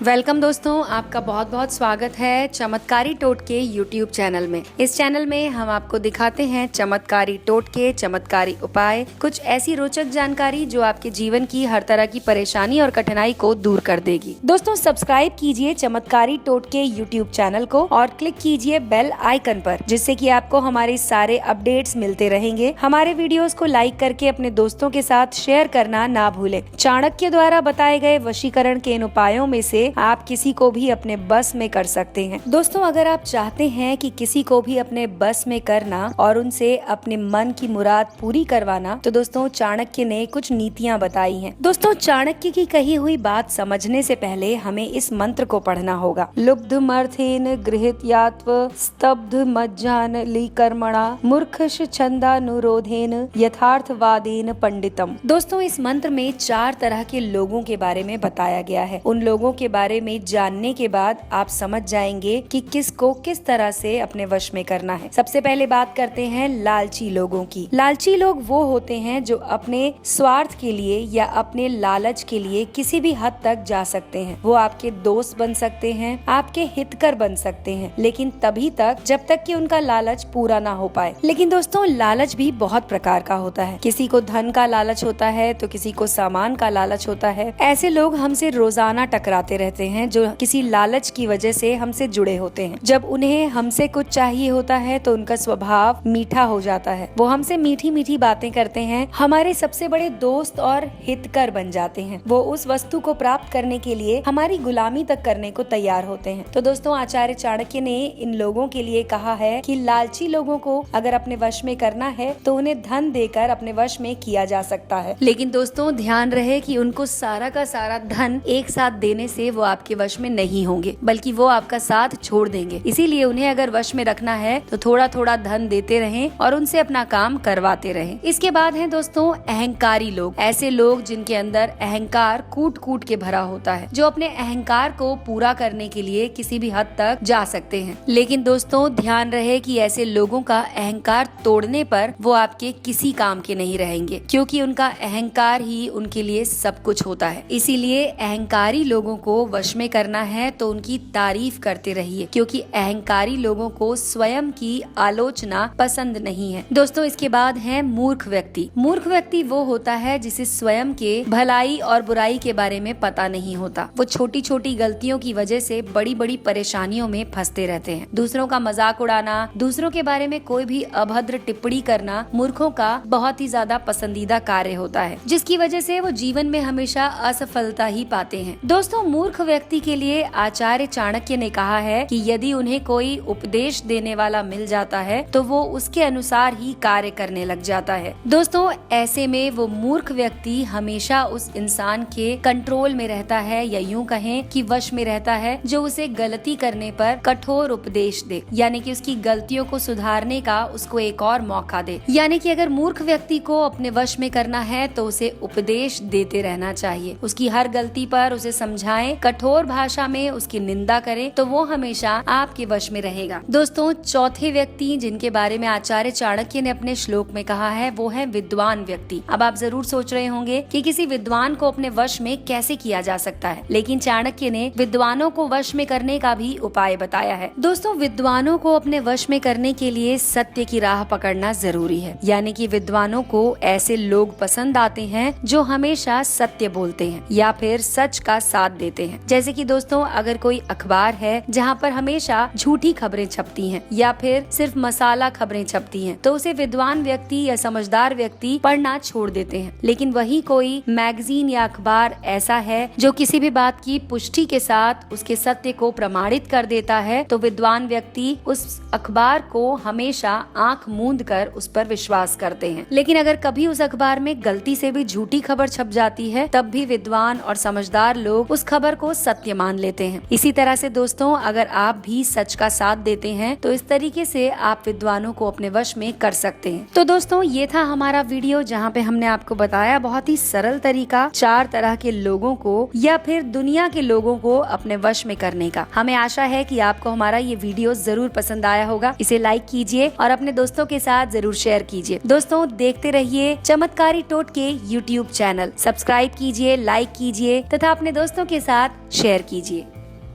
Welcome दोस्तों, आपका बहुत बहुत स्वागत है चमत्कारी टोटके यूट्यूब चैनल में। इस चैनल में हम आपको दिखाते हैं चमत्कारी टोटके, चमत्कारी उपाय, कुछ ऐसी रोचक जानकारी जो आपके जीवन की हर तरह की परेशानी और कठिनाई को दूर कर देगी। दोस्तों सब्सक्राइब कीजिए चमत्कारी टोटके यूट्यूब चैनल को और क्लिक कीजिए बेल आइकन पर, जिससे कि आपको हमारे सारे अपडेट्स मिलते रहेंगे। हमारे वीडियोस को लाइक करके अपने दोस्तों के साथ शेयर करना ना भूलें। चाणक्य द्वारा बताए गए वशीकरण के इन उपायों में से आप किसी को भी अपने बस में कर सकते हैं। दोस्तों अगर आप चाहते हैं कि किसी को भी अपने बस में करना और उनसे अपने मन की मुराद पूरी करवाना, तो दोस्तों चाणक्य ने कुछ नीतियाँ बताई हैं। दोस्तों चाणक्य की कही हुई बात समझने से पहले हमें इस मंत्र को पढ़ना होगा। लुब्ध मर्थेन गृहीत यात्व स्तब्ध मज्जान लीकर्मणा मूर्खश छंदानुरोधेन यथार्थवादेन पंडितम। दोस्तों इस मंत्र में 4 तरह के लोगों के बारे में बताया गया है। उन लोगों के बारे में जानने के बाद आप समझ जाएंगे कि किसको किस तरह से अपने वश में करना है। सबसे पहले बात करते हैं लालची लोगों की। लालची लोग वो होते हैं जो अपने स्वार्थ के लिए या अपने लालच के लिए किसी भी हद तक जा सकते हैं। वो आपके दोस्त बन सकते हैं, आपके हितकर बन सकते हैं, लेकिन तभी तक जब तक कि उनका लालच पूरा ना हो पाए। लेकिन दोस्तों लालच भी बहुत प्रकार का होता है। किसी को धन का लालच होता है तो किसी को सामान का लालच होता है। ऐसे लोग हमसे रोजाना टकराते रहते हैं जो किसी लालच की वजह से हमसे जुड़े होते हैं। जब उन्हें हमसे कुछ चाहिए होता है तो उनका स्वभाव मीठा हो जाता है। वो हमसे मीठी मीठी बातें करते हैं, हमारे सबसे बड़े दोस्त और हितकर बन जाते हैं। वो उस वस्तु को प्राप्त करने के लिए हमारी गुलामी तक करने को तैयार होते हैं। तो दोस्तों आचार्य चाणक्य ने इन लोगों के लिए कहा है कि लालची लोगों को अगर अपने वश में करना है तो उन्हें धन देकर अपने वश में किया जा सकता है। लेकिन दोस्तों ध्यान रहे कि उनको सारा का सारा धन एक साथ देने से वो आपके वश में नहीं होंगे, बल्कि वो आपका साथ छोड़ देंगे। इसीलिए उन्हें अगर वश में रखना है तो थोड़ा थोड़ा धन देते रहें और उनसे अपना काम करवाते रहें। इसके बाद है दोस्तों अहंकारी लोग। ऐसे लोग जिनके अंदर अहंकार कूट कूट के भरा होता है, जो अपने अहंकार को पूरा करने के लिए किसी भी हद तक जा सकते हैं। लेकिन दोस्तों ध्यान रहे कि ऐसे लोगों का अहंकार तोड़ने पर वो आपके किसी काम के नहीं रहेंगे, क्योंकि उनका अहंकार ही उनके लिए सब कुछ होता है। इसीलिए अहंकारी लोगों को वश में करना है तो उनकी तारीफ करते रहिए, क्योंकि अहंकारी लोगों को स्वयं की आलोचना पसंद नहीं है। दोस्तों इसके बाद है मूर्ख व्यक्ति। मूर्ख व्यक्ति वो होता है जिसे स्वयं के भलाई और बुराई के बारे में पता नहीं होता। वो छोटी छोटी गलतियों की वजह से बड़ी बड़ी परेशानियों में फंसते रहते हैं। दूसरों का मजाक उड़ाना, दूसरों के बारे में कोई भी अभद्र टिप्पणी करना मूर्खों का बहुत ही ज्यादा पसंदीदा कार्य होता है, जिसकी वजह से वो जीवन में हमेशा असफलता ही पाते हैं। दोस्तों मूर्ख व्यक्ति के लिए आचार्य चाणक्य ने कहा है कि यदि उन्हें कोई उपदेश देने वाला मिल जाता है तो वो उसके अनुसार ही कार्य करने लग जाता है। दोस्तों ऐसे में वो मूर्ख व्यक्ति हमेशा उस इंसान के कंट्रोल में रहता है, या यूं कहें कि वश में रहता है, जो उसे गलती करने पर कठोर उपदेश दे, यानी कि उसकी गलतियों को सुधारने का उसको एक और मौका दे। यानी कि अगर मूर्ख व्यक्ति को अपने वश में करना है तो उसे उपदेश देते रहना चाहिए। उसकी हर गलती पर उसे समझाएं, कठोर भाषा में उसकी निंदा करें, तो वो हमेशा आपके वश में रहेगा। दोस्तों चौथे व्यक्ति जिनके बारे में आचार्य चाणक्य ने अपने श्लोक में कहा है वो है विद्वान व्यक्ति। अब आप जरूर सोच रहे होंगे कि किसी विद्वान को अपने वश में कैसे किया जा सकता है, लेकिन चाणक्य ने विद्वानों को वश में करने का भी उपाय बताया है। दोस्तों विद्वानों को अपने वश में करने के लिए सत्य की राह पकड़ना जरूरी है। यानी कि विद्वानों को ऐसे लोग पसंद आते हैं जो हमेशा सत्य बोलते हैं या फिर सच का साथ देते हैं। जैसे कि दोस्तों अगर कोई अखबार है जहाँ पर हमेशा झूठी खबरें छपती हैं या फिर सिर्फ मसाला खबरें छपती हैं, तो उसे विद्वान व्यक्ति या समझदार व्यक्ति पढ़ना छोड़ देते हैं। लेकिन वही कोई मैगजीन या अखबार ऐसा है जो किसी भी बात की पुष्टि के साथ उसके सत्य को प्रमाणित कर देता है, तो विद्वान व्यक्ति उस अखबार को हमेशा आंख मूंद कर उस पर विश्वास करते हैं। लेकिन अगर कभी उस अखबार में गलती से भी झूठी खबर छप जाती है, तब भी विद्वान और समझदार लोग उस खबर को सत्य मान लेते हैं। इसी तरह से दोस्तों अगर आप भी सच का साथ देते हैं तो इस तरीके से आप विद्वानों को अपने वश में कर सकते हैं। तो दोस्तों ये था हमारा वीडियो जहाँ पे हमने आपको बताया बहुत ही सरल तरीका 4 तरह के लोगों को या फिर दुनिया के लोगों को अपने वश में करने का। हमें आशा है कि आपको हमारा ये वीडियो जरूर पसंद आया होगा। इसे लाइक कीजिए और अपने दोस्तों के साथ जरूर शेयर कीजिए। दोस्तों देखते रहिए चमत्कारी टोटके यूट्यूब चैनल। सब्सक्राइब कीजिए, लाइक कीजिए तथा अपने दोस्तों के साथ साथ शेयर कीजिए।